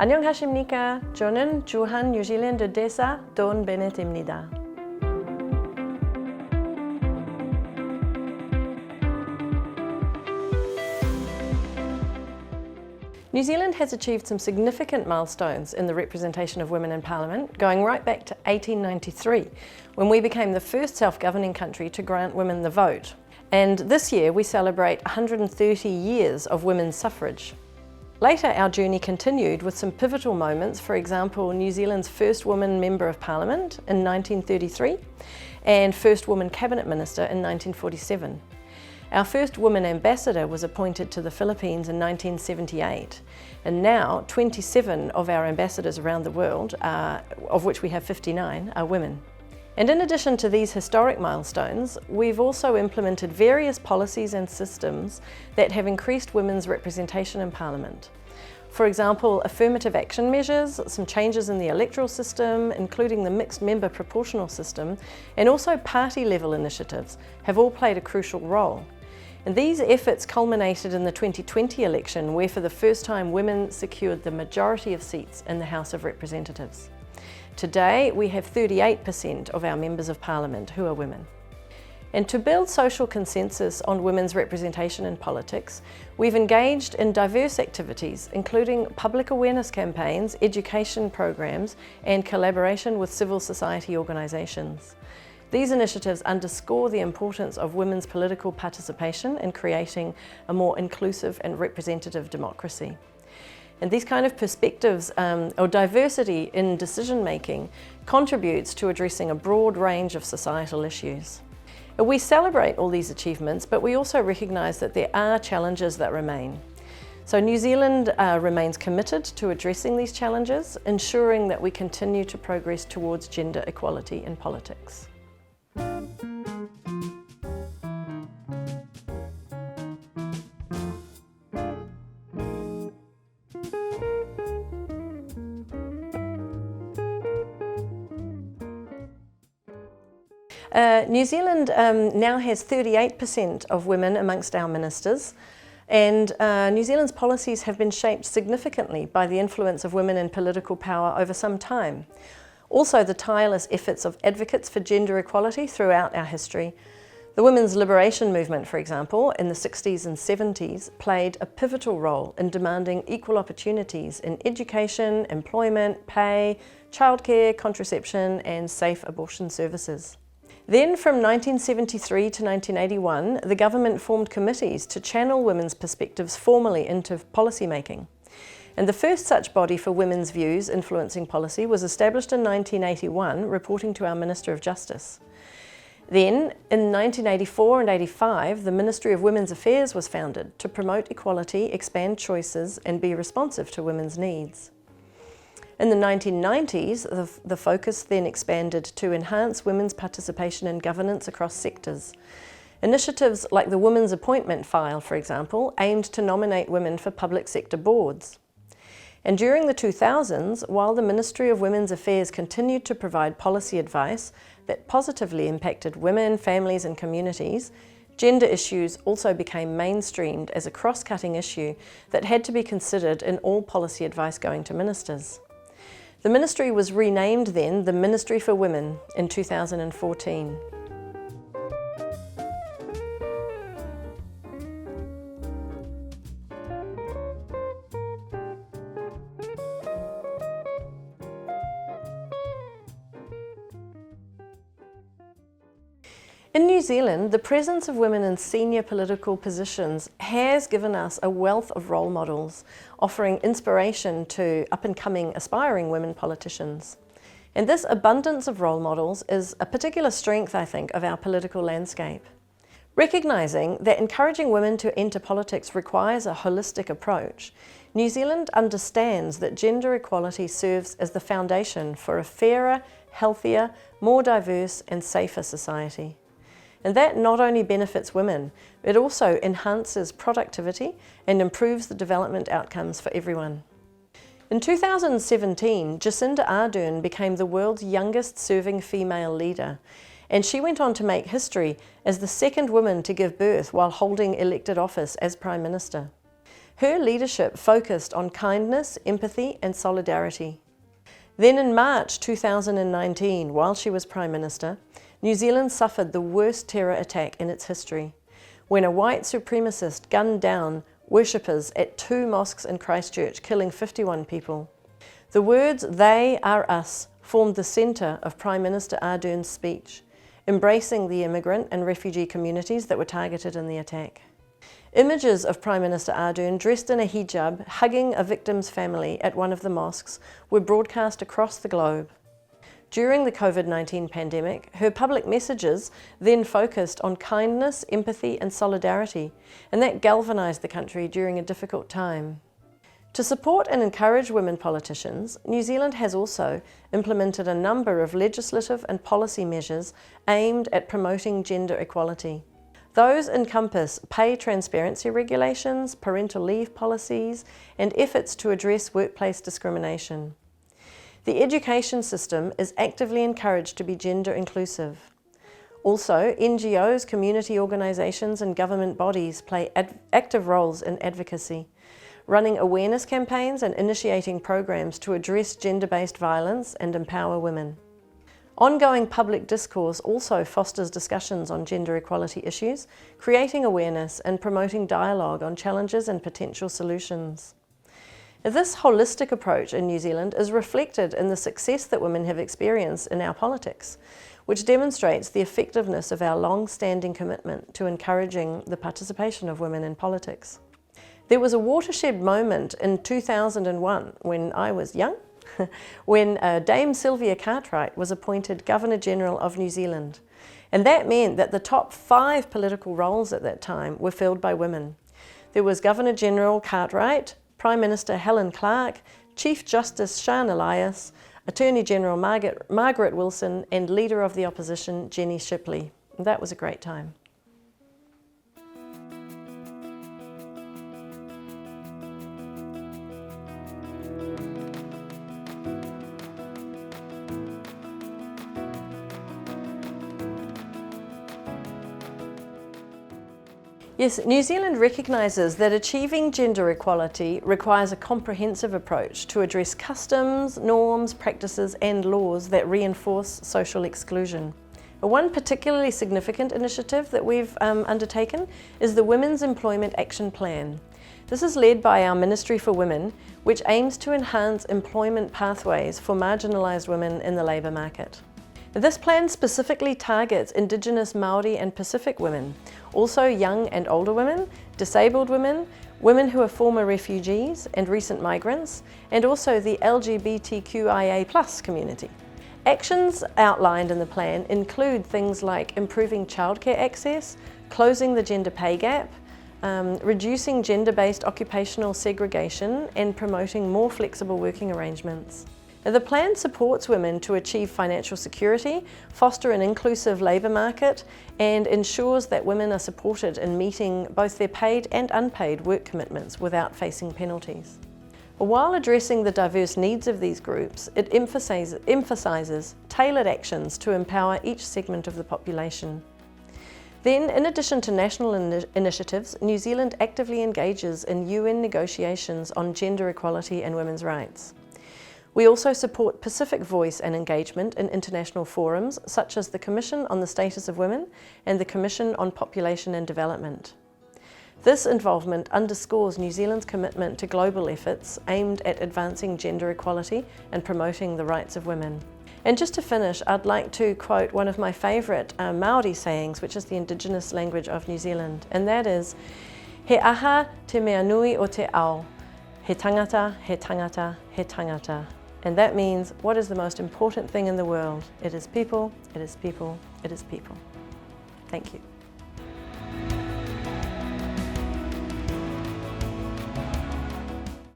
안녕하십니까? 저는 주한 뉴질랜드 대사 돈 베넷입니다. New Zealand has achieved some significant milestones in the representation of women in Parliament, going right back to 1893, when we became the first self-governing country to grant women the vote. And this year we celebrate 130 years of women's suffrage. Later, our journey continued with some pivotal moments, for example, New Zealand's first woman Member of Parliament in 1933 and first woman Cabinet Minister in 1947. Our first woman ambassador was appointed to the Philippines in 1978, and now 27 of our ambassadors around the world, of which we have 59, are women. And in addition to these historic milestones, we've also implemented various policies and systems that have increased women's representation in Parliament. For example, affirmative action measures, some changes in the electoral system, including the mixed member proportional system, and also party-level initiatives have all played a crucial role. And these efforts culminated in the 2020 election, where for the first time women secured the majority of seats in the House of Representatives. Today, we have 38% of our members of Parliament who are women. And to build social consensus on women's representation in politics, we've engaged in diverse activities, including public awareness campaigns, education programs, and collaboration with civil society organisations. These initiatives underscore the importance of women's political participation in creating a more inclusive and representative democracy. And these kind of perspectives or diversity in decision making contributes to addressing a broad range of societal issues. We celebrate all these achievements, but we also recognise that there are challenges that remain. So New Zealand remains committed to addressing these challenges, ensuring that we continue to progress towards gender equality in politics. New Zealand now has 38% of women amongst our ministers, and New Zealand's policies have been shaped significantly by the influence of women in political power over some time. Also, the tireless efforts of advocates for gender equality throughout our history. The women's liberation movement, for example, in the 60s and 70s, played a pivotal role in demanding equal opportunities in education, employment, pay, childcare, contraception, and safe abortion services. Then, from 1973 to 1981, the government formed committees to channel women's perspectives formally into policy making. And the first such body for women's views influencing policy was established in 1981, reporting to our Minister of Justice. Then, in 1984 and 85, the Ministry of Women's Affairs was founded to promote equality, expand choices, and be responsive to women's needs. In the 1990s, the focus then expanded to enhance women's participation in governance across sectors. Initiatives like the Women's Appointment File, for example, aimed to nominate women for public sector boards. And during the 2000s, while the Ministry of Women's Affairs continued to provide policy advice that positively impacted women, families and communities, gender issues also became mainstreamed as a cross-cutting issue that had to be considered in all policy advice going to ministers. The ministry was renamed then the Ministry for Women in 2014. In New Zealand, the presence of women in senior political positions has given us a wealth of role models, offering inspiration to up-and-coming aspiring women politicians. And this abundance of role models is a particular strength, I think, of our political landscape. Recognising that encouraging women to enter politics requires a holistic approach, New Zealand understands that gender equality serves as the foundation for a fairer, healthier, more diverse and safer society. And that not only benefits women, it also enhances productivity and improves the development outcomes for everyone. In 2017, Jacinda Ardern became the world's youngest serving female leader, and she went on to make history as the second woman to give birth while holding elected office as Prime Minister. Her leadership focused on kindness, empathy and solidarity. Then in March 2019, while she was Prime Minister, New Zealand suffered the worst terror attack in its history, when a white supremacist gunned down worshippers at 2 mosques in Christchurch, killing 51 people. The words, "they are us," formed the centre of Prime Minister Ardern's speech, embracing the immigrant and refugee communities that were targeted in the attack. Images of Prime Minister Ardern dressed in a hijab, hugging a victim's family at one of the mosques, were broadcast across the globe. During the COVID-19 pandemic, her public messages then focused on kindness, empathy and solidarity, and that galvanised the country during a difficult time. To support and encourage women politicians, New Zealand has also implemented a number of legislative and policy measures aimed at promoting gender equality. Those encompass pay transparency regulations, parental leave policies, and efforts to address workplace discrimination. The education system is actively encouraged to be gender inclusive. Also, NGOs, community organisations and government bodies play active roles in advocacy, running awareness campaigns and initiating programs to address gender-based violence and empower women. Ongoing public discourse also fosters discussions on gender equality issues, creating awareness and promoting dialogue on challenges and potential solutions. This holistic approach in New Zealand is reflected in the success that women have experienced in our politics, which demonstrates the effectiveness of our long-standing commitment to encouraging the participation of women in politics. There was a watershed moment in 2001 when I was young, when Dame Sylvia Cartwright was appointed Governor-General of New Zealand. And that meant that the top 5 political roles at that time were filled by women. There was Governor-General Cartwright, Prime Minister Helen Clark, Chief Justice Sian Elias, Attorney General Margaret Wilson, and Leader of the Opposition Jenny Shipley. And that was a great time. Yes, New Zealand recognises that achieving gender equality requires a comprehensive approach to address customs, norms, practices and laws that reinforce social exclusion. One particularly significant initiative that we've undertaken is the Women's Employment Action Plan. This is led by our Ministry for Women, which aims to enhance employment pathways for marginalised women in the labour market. This plan specifically targets Indigenous, Māori and Pacific women, also young and older women, disabled women, women who are former refugees and recent migrants, and also the LGBTQIA+ community. Actions outlined in the plan include things like improving childcare access, closing the gender pay gap, reducing gender-based occupational segregation and promoting more flexible working arrangements. Now, the plan supports women to achieve financial security, foster an inclusive labour market and ensures that women are supported in meeting both their paid and unpaid work commitments without facing penalties. While addressing the diverse needs of these groups, it emphasises tailored actions to empower each segment of the population. Then, in addition to national initiatives, New Zealand actively engages in UN negotiations on gender equality and women's rights. We also support Pacific voice and engagement in international forums such as the Commission on the Status of Women and the Commission on Population and Development. This involvement underscores New Zealand's commitment to global efforts aimed at advancing gender equality and promoting the rights of women. And just to finish, I'd like to quote one of my favourite Māori sayings, which is the Indigenous language of New Zealand, and that is, "He aha te mea nui o te ao, he tangata, he tangata, he tangata." And that means, what is the most important thing in the world? It is people, it is people, it is people. Thank you.